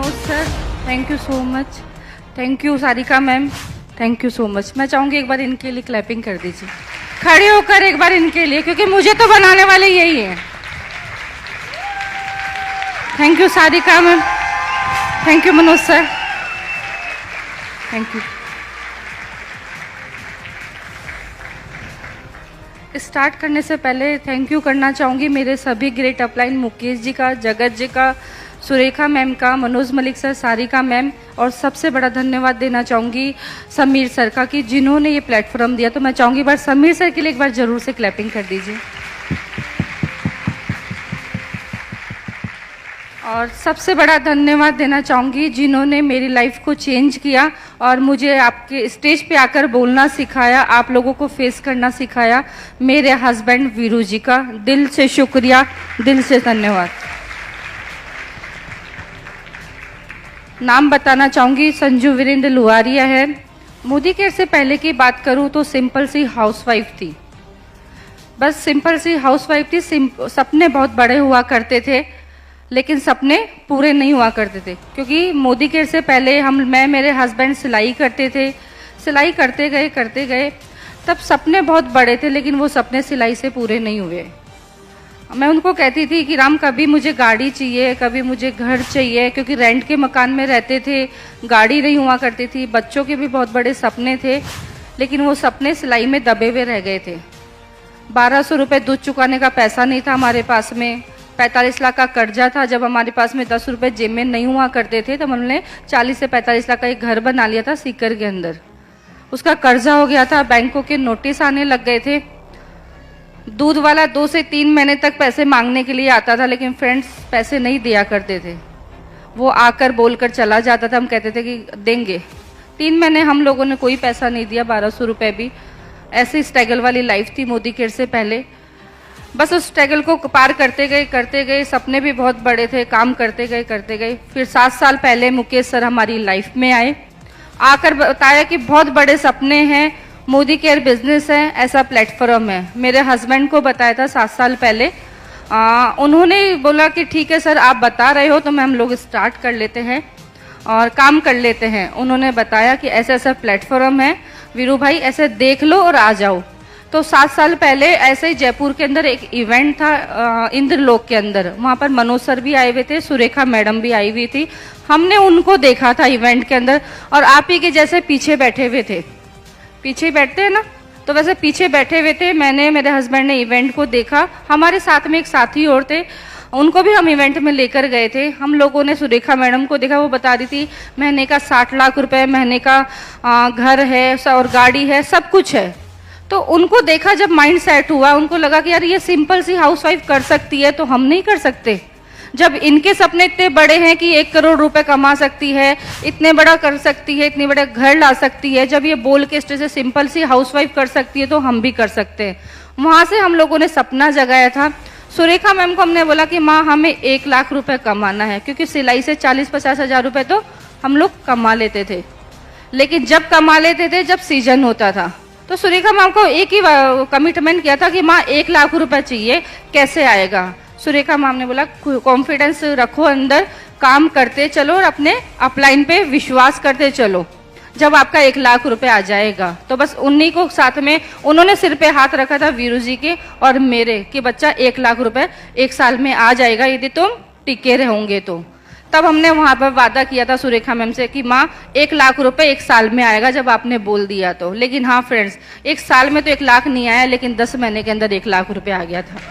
Manoj sir, thank you so much. Thank you Sarika ma'am, thank you so much. मैं चाहूँगी एक बार इनके लिए क्लैपिंग कर दीजिए, खड़े होकर एक बार इनके लिए, क्योंकि मुझे तो बनाने वाले यही है। Thank you Sarika ma'am, thank you Manoj sir, thank you. Start करने से पहले थैंक यू करना चाहूँगी मेरे सभी ग्रेट अपलाइन, मुकेश जी का, जगत जी का, सुरेखा मैम का, मनोज मलिक सर, सारिका मैम, और सबसे बड़ा धन्यवाद देना चाहूँगी समीर सर का कि जिन्होंने ये प्लेटफॉर्म दिया। तो मैं चाहूँगी एक बार समीर सर के लिए एक बार ज़रूर से क्लैपिंग कर दीजिए। और सबसे बड़ा धन्यवाद देना चाहूँगी जिन्होंने मेरी लाइफ को चेंज किया और मुझे आपके स्टेज पे आकर बोलना सिखाया, आप लोगों को फेस करना सिखाया, मेरे हस्बैंड वीरू जी का दिल से शुक्रिया, दिल से धन्यवाद। नाम बताना चाहूँगी, संजू वीरेंद्र लुहारिया है। मोदी केयर से पहले की बात करूँ तो सिंपल सी हाउसवाइफ थी, बस सिंपल सी हाउसवाइफ थी। सपने बहुत बड़े हुआ करते थे लेकिन सपने पूरे नहीं हुआ करते थे, क्योंकि मोदी केयर से पहले मैं मेरे हस्बैंड सिलाई करते थे। सिलाई करते गए तब सपने बहुत बड़े थे लेकिन वो सपने सिलाई से पूरे नहीं हुए। मैं उनको कहती थी कि राम कभी मुझे गाड़ी चाहिए, कभी मुझे घर चाहिए, क्योंकि रेंट के मकान में रहते थे, गाड़ी नहीं हुआ करती थी, बच्चों के भी बहुत बड़े सपने थे लेकिन वो सपने सिलाई में दबे हुए रह गए थे। 1200 रुपये दूध चुकाने का पैसा नहीं था हमारे पास में, 45 लाख का कर्जा था। जब हमारे पास में 10 रुपये जेब में नहीं हुआ करते थे तब हमने 40 से 45 लाख का एक घर बना लिया था सीकर के अंदर। उसका कर्जा हो गया था, बैंकों के नोटिस आने लग गए थे। दूध वाला 2 से 3 महीने तक पैसे मांगने के लिए आता था लेकिन फ्रेंड्स पैसे नहीं दिया करते थे, वो आकर बोलकर चला जाता था। हम कहते थे कि देंगे, 3 महीने हम लोगों ने कोई पैसा नहीं दिया, 1200 रुपये भी। ऐसी स्ट्रगल वाली लाइफ थी मोदी केयर से पहले। बस उस स्ट्रगल को पार करते गए, सपने भी बहुत बड़े थे, काम करते गए। फिर 7 साल पहले मुकेश सर हमारी लाइफ में आए, आकर बताया कि बहुत बड़े सपने हैं, मोदी केयर बिजनेस है, ऐसा प्लेटफॉर्म है। मेरे हस्बैंड को बताया था 7 साल पहले। उन्होंने बोला कि ठीक है सर, आप बता रहे हो तो मैं हम लोग स्टार्ट कर लेते हैं और काम कर लेते हैं। उन्होंने बताया कि ऐसा ऐसा प्लेटफॉर्म है वीरू भाई, ऐसे देख लो और आ जाओ। तो 7 साल पहले ऐसे ही जयपुर के अंदर एक इवेंट था इंद्रलोक के अंदर, वहाँ पर मनोज सर भी आए हुए थे, सुरेखा मैडम भी आई हुई थी। हमने उनको देखा था इवेंट के अंदर और आप ही के जैसे पीछे बैठे हुए थे, पीछे बैठते हैं ना, तो वैसे पीछे बैठे हुए थे। मैंने, मेरे हस्बैंड ने इवेंट को देखा, हमारे साथ में एक साथी और थे, उनको भी हम इवेंट में लेकर गए थे। हम लोगों ने सुरेखा मैडम को देखा, वो बता रही थी महीने का 60 लाख रुपए महीने का घर है और गाड़ी है, सब कुछ है। तो उनको देखा, जब माइंड सेट हुआ, उनको लगा कि यार ये सिंपल सी हाउसवाइफ कर सकती है तो हम नहीं कर सकते। जब इनके सपने इतने बड़े हैं कि 1 करोड़ रुपए कमा सकती है, इतने बड़ा कर सकती है, इतने बड़ा घर ला सकती है, जब ये बोल के स्टेज से सिंपल सी हाउसवाइफ कर सकती है तो हम भी कर सकते हैं। वहां से हम लोगों ने सपना जगाया था। सुरेखा मैम को हमने बोला कि माँ हमें 1 लाख रुपए कमाना है, क्योंकि सिलाई से 40-50 हजार रुपए तो हम लोग कमा लेते थे, लेकिन जब कमा लेते थे जब सीजन होता था। तो सुरेखा मैम को एक ही कमिटमेंट किया था कि माँ 1 लाख रुपए चाहिए, कैसे आएगा। सुरेखा मैम ने बोला कॉन्फिडेंस रखो अंदर, काम करते चलो और अपने अपलाइन पे विश्वास करते चलो, जब आपका 1 लाख रुपए आ जाएगा। तो बस उन्हीं को साथ में उन्होंने सिर पे हाथ रखा था वीरू जी के और मेरे, कि बच्चा 1 लाख रुपए 1 साल में आ जाएगा यदि तुम टिके रहोगे तो। तब हमने वहां पर वादा किया था सुरेखा मैम से कि माँ 1 लाख रुपए 1 साल में आएगा, जब आपने बोल दिया तो। लेकिन हाँ फ्रेंड्स, 1 साल में तो 1 लाख नहीं आया, लेकिन 10 महीने के अंदर 1 लाख रुपए आ गया था।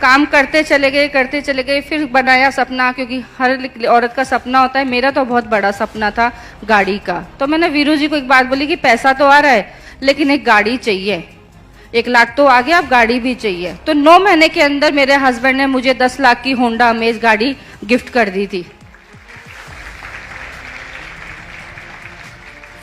काम करते चले गए, फिर बनाया सपना, क्योंकि हर औरत का सपना होता है। मेरा तो बहुत बड़ा सपना था गाड़ी का। तो मैंने वीरू जी को एक बात बोली कि पैसा तो आ रहा है लेकिन एक गाड़ी चाहिए, 1 लाख तो आ गया, अब गाड़ी भी चाहिए। तो 9 महीने के अंदर मेरे हस्बैंड ने मुझे 10 लाख की होंडा अमेज गाड़ी गिफ्ट कर दी थी।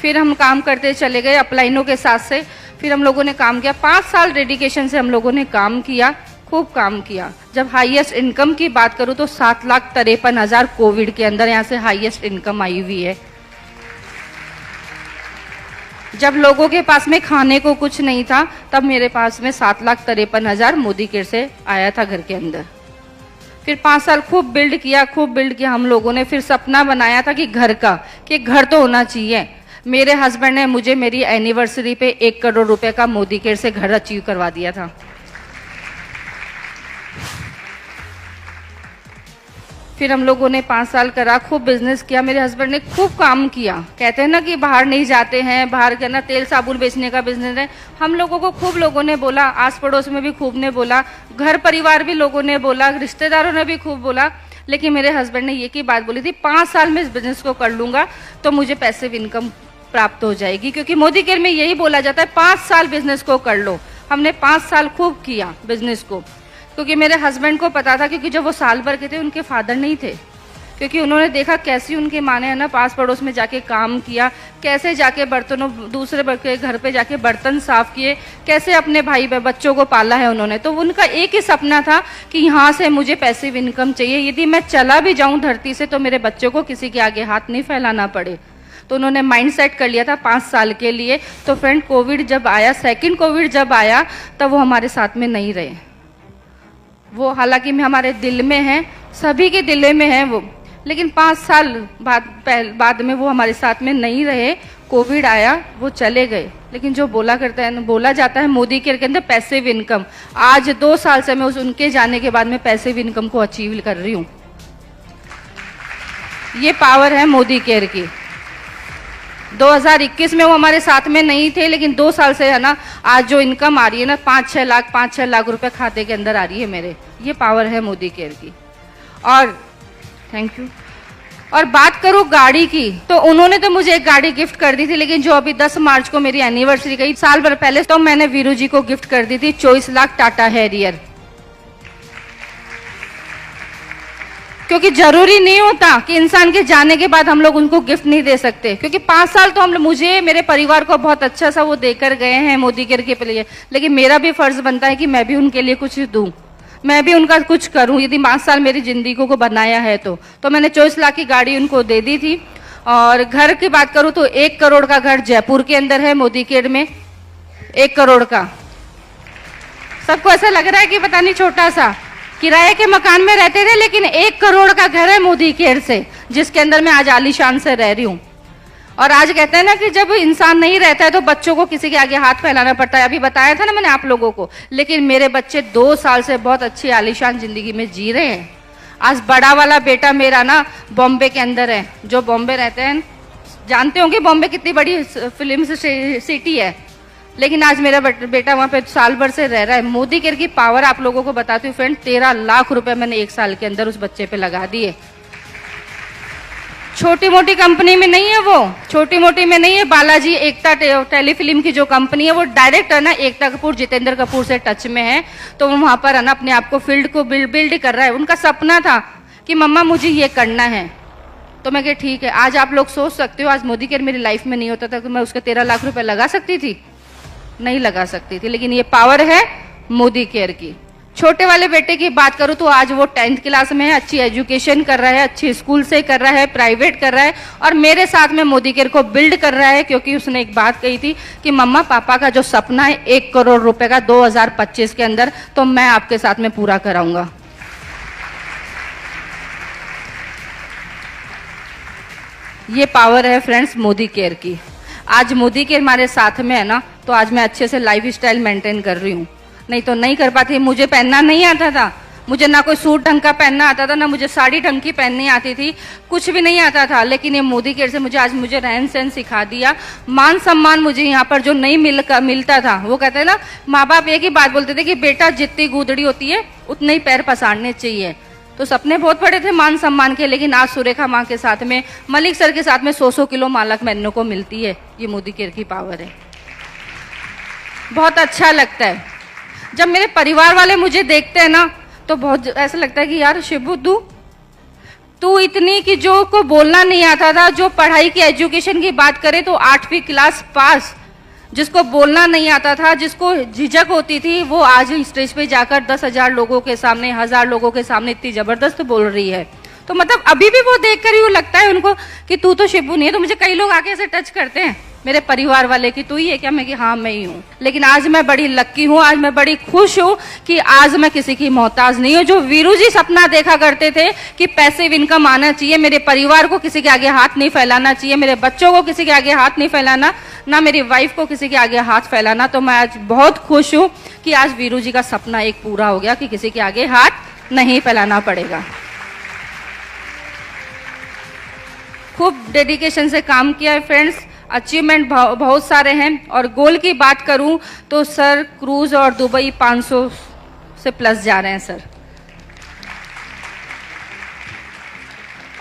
फिर हम काम करते चले गए अपलाइनों के साथ से। फिर हम लोगों ने काम किया, 5 साल डेडिकेशन से हम लोगों ने काम किया, खूब काम किया। जब हाईएस्ट इनकम की बात करूं तो 7,53,000 कोविड के अंदर यहाँ से हाईएस्ट इनकम आई हुई है। जब लोगों के पास में खाने को कुछ नहीं था तब मेरे पास में 7,53,000 मोदी केयर से आया था घर के अंदर। फिर 5 साल खूब बिल्ड किया हम लोगों ने। फिर सपना बनाया था कि घर का, कि घर तो होना चाहिए। मेरे हस्बैंड ने मुझे मेरी एनिवर्सरी पे 1 करोड़ रुपए का मोदी केयर से घर अचीव करवा दिया था। फिर हम लोगों ने 5 साल करा, खूब बिजनेस किया। मेरे हस्बैंड ने खूब काम किया। कहते हैं ना कि बाहर नहीं जाते हैं, बाहर करना तेल साबुन बेचने का बिजनेस है। हम लोगों को खूब लोगों ने बोला, आस पड़ोस में भी खूब ने बोला, घर परिवार भी लोगों ने बोला, रिश्तेदारों ने भी खूब बोला। लेकिन मेरे हस्बैंड ने ये की बात बोली थी, 5 साल में इस बिजनेस को कर लूंगा तो मुझे पैसिव इनकम प्राप्त हो जाएगी। क्योंकि मोदी केयर में यही बोला जाता है 5 साल बिजनेस को कर लो। हमने 5 साल खूब किया बिजनेस को, क्योंकि मेरे हस्बैंड को पता था, क्योंकि जब वो साल भर के थे उनके फादर नहीं थे। क्योंकि उन्होंने देखा कैसी उनके माँ ने है ना पास पड़ोस में जाके काम किया, कैसे जाके बर्तनों दूसरे के घर पे जाके बर्तन साफ किए, कैसे अपने भाई बच्चों को पाला है उन्होंने। तो उनका एक ही सपना था कि यहाँ से मुझे पैसिव इनकम चाहिए, यदि मैं चला भी जाऊं धरती से तो मेरे बच्चों को किसी के आगे हाथ नहीं फैलाना पड़े। तो उन्होंने माइंड सेट कर लिया था 5 साल के लिए। तो फ्रेंड कोविड जब आया, सेकेंड कोविड जब आया, तब वो हमारे साथ में नहीं रहे। वो हालांकि हमारे दिल में है, सभी के दिल में है वो, लेकिन 5 साल बाद में वो हमारे साथ में नहीं रहे। कोविड आया, वो चले गए। लेकिन जो बोला जाता है मोदी केयर के अंदर पैसिव इनकम, आज 2 साल से मैं उनके जाने के बाद में पैसिव इनकम को अचीव कर रही हूँ। ये पावर है मोदी केयर की। 2021 में वो हमारे साथ में नहीं थे, लेकिन 2 साल से है ना आज जो इनकम आ रही है ना 5-6 लाख रुपए खाते के अंदर आ रही है मेरे। ये पावर है मोदी केयर की। और थैंक यू। और बात करूं गाड़ी की, तो उन्होंने तो मुझे एक गाड़ी गिफ्ट कर दी थी, लेकिन जो अभी 10 मार्च को मेरी एनिवर्सरी गई, साल भर पहले, तो मैंने वीरू जी को गिफ्ट कर दी थी 24 लाख टाटा हैरियर। क्योंकि जरूरी नहीं होता कि इंसान के जाने के बाद हम लोग उनको गिफ्ट नहीं दे सकते। क्योंकि 5 साल तो मुझे मेरे परिवार को बहुत अच्छा सा वो देकर गए हैं मोदी केयर के लिए, लेकिन मेरा भी फर्ज बनता है कि मैं भी उनके लिए कुछ दूं, मैं भी उनका कुछ करूं। यदि 5 साल मेरी जिंदगी को बनाया है तो मैंने 24 लाख की गाड़ी उनको दे दी थी। और घर की बात करूं तो 1 करोड़ का घर जयपुर के अंदर है मोदी केयर में, 1 करोड़ का। सबको ऐसा लग रहा है कि पता नहीं छोटा सा, किराए के मकान में रहते थे, लेकिन 1 करोड़ का घर है मोदी केयर से, जिसके अंदर मैं आज आलीशान से रह रही हूँ। और आज कहते हैं ना कि जब इंसान नहीं रहता है तो बच्चों को किसी के आगे हाथ फैलाना पड़ता है। अभी बताया था ना मैंने आप लोगों को, लेकिन मेरे बच्चे 2 साल से बहुत अच्छी आलीशान जिंदगी में जी रहे हैं। आज बड़ा वाला बेटा मेरा ना बॉम्बे के अंदर है। जो बॉम्बे रहते हैं जानते होंगे बॉम्बे कितनी बड़ी फिल्म सिटी है, लेकिन आज मेरा बेटा वहां पे साल भर से रह रहा है। मोदी केयर की पावर आप लोगों को बताती हूँ फ्रेंड, 13 लाख रुपए मैंने 1 साल के अंदर उस बच्चे पे लगा दिए। छोटी मोटी कंपनी में नहीं है वो, छोटी मोटी में नहीं है। बालाजी एकता टेलीफिल्म की जो कंपनी है, वो डायरेक्ट है ना एकता कपूर जितेंद्र कपूर से टच में है। तो वो वहां पर है ना अपने आप को फील्ड को बिल्ड कर रहा है। उनका सपना था कि मम्मा मुझे ये करना है। तो मैं कहा ठीक है। आज आप लोग सोच सकते हो, आज मोदी केयर मेरी लाइफ में नहीं होता था तो मैं उसके 13 लाख रुपए लगा सकती थी? नहीं लगा सकती थी। लेकिन ये पावर है मोदी केयर की। छोटे वाले बेटे की बात करूं तो आज वो 10th क्लास में है, अच्छी एजुकेशन कर रहा है, अच्छी स्कूल से कर रहा है, प्राइवेट कर रहा है, और मेरे साथ में मोदी केयर को बिल्ड कर रहा है। क्योंकि उसने एक बात कही थी कि मम्मा पापा का जो सपना है 1 करोड़ रुपए का 2025 के अंदर, तो मैं आपके साथ में पूरा कराऊंगा। ये पावर है फ्रेंड्स मोदी केयर की। आज मोदी केयर हमारे साथ में है ना, तो आज मैं अच्छे से लाइफ स्टाइल मेंटेन कर रही हूँ। नहीं तो नहीं कर पाती। मुझे पहनना नहीं आता था, मुझे ना कोई सूट ढंग का पहनना आता था, ना मुझे साड़ी ढंग की पहननी आती थी, कुछ भी नहीं आता था। लेकिन ये मोदी केयर से मुझे आज रहन सहन सिखा दिया। मान सम्मान मुझे यहाँ पर जो नहीं मिलता था, वो कहते हैं ना, माँ बाप एक ही बात बोलते थे कि बेटा जितनी गूदड़ी होती है उतने ही पैर पसारने चाहिए। तो सपने बहुत बड़े थे मान सम्मान के, लेकिन आज सुरेखा माँ के साथ में, मलिक सर के साथ में 100 किलो मालक मैनों को मिलती है। ये मोदी केयर की पावर है। बहुत अच्छा लगता है जब मेरे परिवार वाले मुझे देखते हैं ना, तो बहुत ऐसा लगता है कि यार शिबू तू इतनी कि जो को बोलना नहीं आता था, जो पढ़ाई की एजुकेशन की बात करे तो 8वीं क्लास पास, जिसको बोलना नहीं आता था, जिसको झिझक होती थी, वो आज स्टेज पे जाकर 10,000 लोगों के सामने, 1000 लोगों के सामने इतनी जबरदस्त बोल रही है। तो मतलब अभी भी वो देखकर ही वो लगता है उनको कि तू तो शिबू नहीं है। तो मुझे कई लोग आके ऐसे टच करते हैं मेरे परिवार वाले कि तू ही है क्या, मैं कि हाँ मैं ही हूँ। लेकिन आज मैं बड़ी लक्की हूँ, आज मैं बड़ी खुश हूँ कि आज मैं किसी की मोहताज नहीं हूँ। जो वीरू जी सपना देखा करते थे कि पैसिव इनकम आना चाहिए, मेरे परिवार को किसी के आगे हाथ नहीं फैलाना चाहिए, मेरे बच्चों को किसी के आगे हाथ नहीं फैलाना, ना मेरी वाइफ को किसी के आगे हाथ फैलाना, तो मैं आज बहुत खुश हूँ कि आज वीरू जी का सपना एक पूरा हो गया कि किसी के आगे हाथ नहीं फैलाना पड़ेगा। खूब डेडिकेशन से काम किया है फ्रेंड्स, अचीवमेंट बहुत सारे हैं। और गोल की बात करूं तो सर क्रूज और दुबई 500 से प्लस जा रहे हैं सर।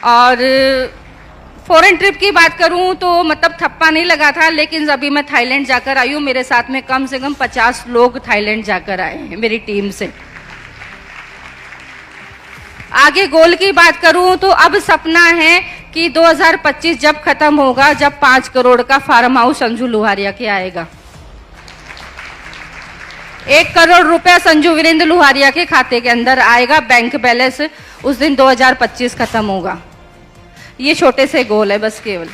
और फॉरेन ट्रिप की बात करूं तो मतलब थप्पा नहीं लगा था, लेकिन अभी मैं थाईलैंड जाकर आई हूं, मेरे साथ में कम से कम 50 लोग थाईलैंड जाकर आए हैं मेरी टीम से। आगे गोल की बात करूं तो अब सपना है कि 2025 जब खत्म होगा, जब 5 करोड़ का फार्म हाउस संजू लुहारिया के आएगा, 1 करोड़ रुपया संजू वीरेंद्र लुहारिया के खाते के अंदर आएगा, बैंक बैलेंस, उस दिन 2025 खत्म होगा। ये छोटे से गोल है बस केवल।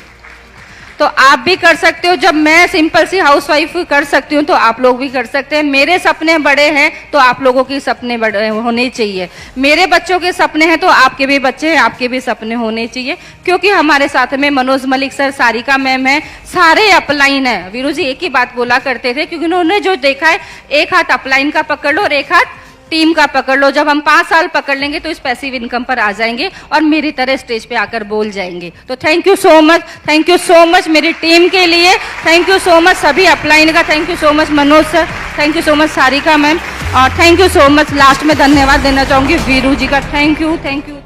तो आप भी कर सकते हो, जब मैं सिंपल सी हाउसवाइफ कर सकती हूँ तो आप लोग भी कर सकते हैं। मेरे सपने बड़े हैं तो आप लोगों के सपने बड़े होने चाहिए, मेरे बच्चों के सपने हैं तो आपके भी बच्चे हैं, आपके भी सपने होने चाहिए। क्योंकि हमारे साथ में मनोज मलिक सर, सारिका मैम है, सारे अपलाइन है। वीरू जी एक ही बात बोला करते थे, क्योंकि उन्होंने जो देखा है, एक हाथ अपलाइन का पकड़ लो और एक हाथ टीम का पकड़ लो। जब हम 5 साल पकड़ लेंगे तो इस पैसिव इनकम पर आ जाएंगे और मेरी तरह स्टेज पे आकर बोल जाएंगे। तो thank you so much, thank you so much मेरी टीम के लिए, थैंक यू सो मच सभी अपलाइन का, thank you so much Manoj sir, thank you so much Sarika ma'am, और thank you so much last में धन्यवाद देना चाहूंगी वीरू जी का। Thank you, thank you.